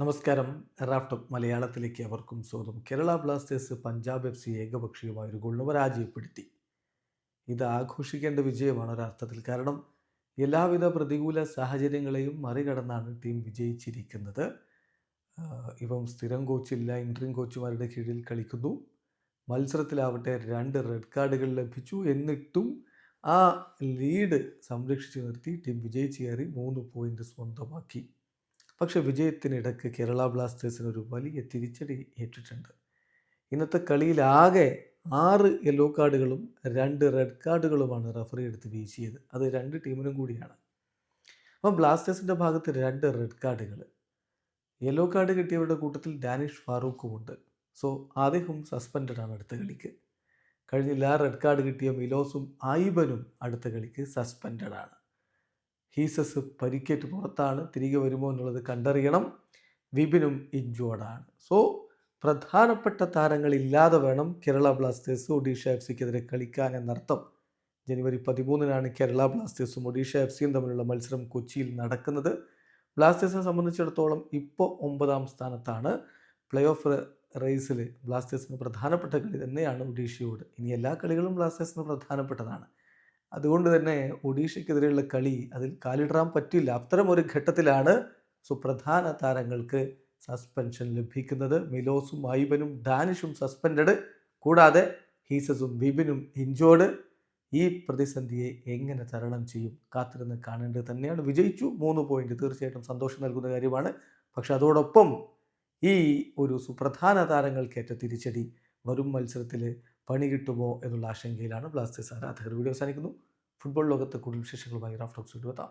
നമസ്കാരം. റാഫ്റ്റോക്ക് മലയാളത്തിലേക്ക് അവർക്കും സ്വാഗതം. Kerala Blasters Punjab F C ഏകപക്ഷീയമായ ഒരു ഗോളിന് പരാജയപ്പെടുത്തി. ഇത് ആഘോഷിക്കേണ്ട വിജയമാണ് ഒരർത്ഥത്തിൽ. കാരണം എല്ലാവിധ പ്രതികൂല സാഹചര്യങ്ങളെയും മറികടന്നാണ് ടീം വിജയിച്ചിരിക്കുന്നത്. ഇപ്പം സ്ഥിരം കോച്ചില്ല, ഇൻട്രീം കോച്ചുമാരുടെ കീഴിൽ കളിക്കുന്നു. മത്സരത്തിലാവട്ടെ 2 റെഡ് കാർഡുകൾ ലഭിച്ചു. എന്നിട്ടും ആ ലീഡ് സംരക്ഷിച്ചു നിർത്തി ടീം വിജയിച്ച് കയറി 3 പോയിൻ്റ് സ്വന്തമാക്കി. പക്ഷേ വിജയത്തിനിടയ്ക്ക് കേരള ബ്ലാസ്റ്റേഴ്സിന് ഒരു വലിയ തിരിച്ചടി ഏറ്റിട്ടുണ്ട്. ഇന്നത്തെ കളിയിലാകെ 6 യെല്ലോ കാർഡുകളും 2 റെഡ് കാർഡുകളുമാണ് റഫറി എടുത്ത് വീശിയത്. അത് 2 ടീമിനും കൂടിയാണ്. അപ്പം ബ്ലാസ്റ്റേഴ്സിൻ്റെ ഭാഗത്ത് 2 റെഡ് കാർഡുകൾ. യെല്ലോ കാർഡ് കിട്ടിയവരുടെ കൂട്ടത്തിൽ ഡാനിഷ് ഫാറൂഖും ഉണ്ട്. സോ അദ്ദേഹം സസ്പെൻഡഡ് ആണ് അടുത്ത കളിക്ക്. കഴിഞ്ഞില്ല റെഡ് കാർഡ് കിട്ടിയ മിലോസും ഐബനും അടുത്ത കളിക്ക് സസ്പെൻഡഡ് ആണ്. ഹീസസ് പരിക്കേറ്റ് പുറത്താണ്. തിരികെ വരുമോ എന്നുള്ളത് കണ്ടറിയണം. വിപിനും ഇഞ്ചോർഡാണ്. സോ പ്രധാനപ്പെട്ട താരങ്ങളില്ലാതെ വേണം കേരള ബ്ലാസ്റ്റേഴ്സ് ഒഡീഷ എഫ് സിക്കെതിരെ കളിക്കാൻ എന്നർത്ഥം. ജനുവരി 13-നാണ് കേരള ബ്ലാസ്റ്റേഴ്സും ഒഡീഷ എഫ് സിയും തമ്മിലുള്ള മത്സരം കൊച്ചിയിൽ നടക്കുന്നത്. ബ്ലാസ്റ്റേഴ്സിനെ സംബന്ധിച്ചിടത്തോളം ഇപ്പോൾ 9-ാം സ്ഥാനത്താണ്. പ്ലേ ഓഫ് റേസിൽ ബ്ലാസ്റ്റേഴ്സിന് പ്രധാനപ്പെട്ട കളി തന്നെയാണ് ഒഡീഷയോട്. ഇനി എല്ലാ കളികളും ബ്ലാസ്റ്റേഴ്സിന് പ്രധാനപ്പെട്ടതാണ്. അതുകൊണ്ട് തന്നെ ഒഡീഷയ്ക്കെതിരെയുള്ള കളി അതിൽ കാലിടാൻ പറ്റില്ല. അത്തരം ഒരു ഘട്ടത്തിലാണ് സുപ്രധാന താരങ്ങൾക്ക് സസ്പെൻഷൻ ലഭിക്കുന്നത്. മിലോസും ഐബനും ഡാനിഷും സസ്പെൻഡഡ്, കൂടാതെ ഹീസസും വിപിനും ഇഞ്ചോർഡ്. ഈ പ്രതിസന്ധിയെ എങ്ങനെ തരണം ചെയ്യും? കാത്തിരുന്ന് കാണേണ്ടത് തന്നെയാണ്. വിജയിച്ചു, 3 പോയിന്റ് തീർച്ചയായിട്ടും സന്തോഷം നൽകുന്ന കാര്യമാണ്. പക്ഷെ അതോടൊപ്പം ഈ ഒരു സുപ്രധാന താരങ്ങൾക്കേറ്റ തിരിച്ചടി വരും മത്സരത്തിൽ പണി കിട്ടുമോ എന്നുള്ള ആശങ്കയിലാണ് ബ്ലാസ്റ്റേഴ്സ് ആരാധകർ. വീഡിയോ അവസാനിക്കുന്നു. ഫുട്ബോൾ ലോകത്ത് കൂടുതൽ വിശേഷങ്ങളുമായി റാഫ്റ്റോക്സ് എത്താം.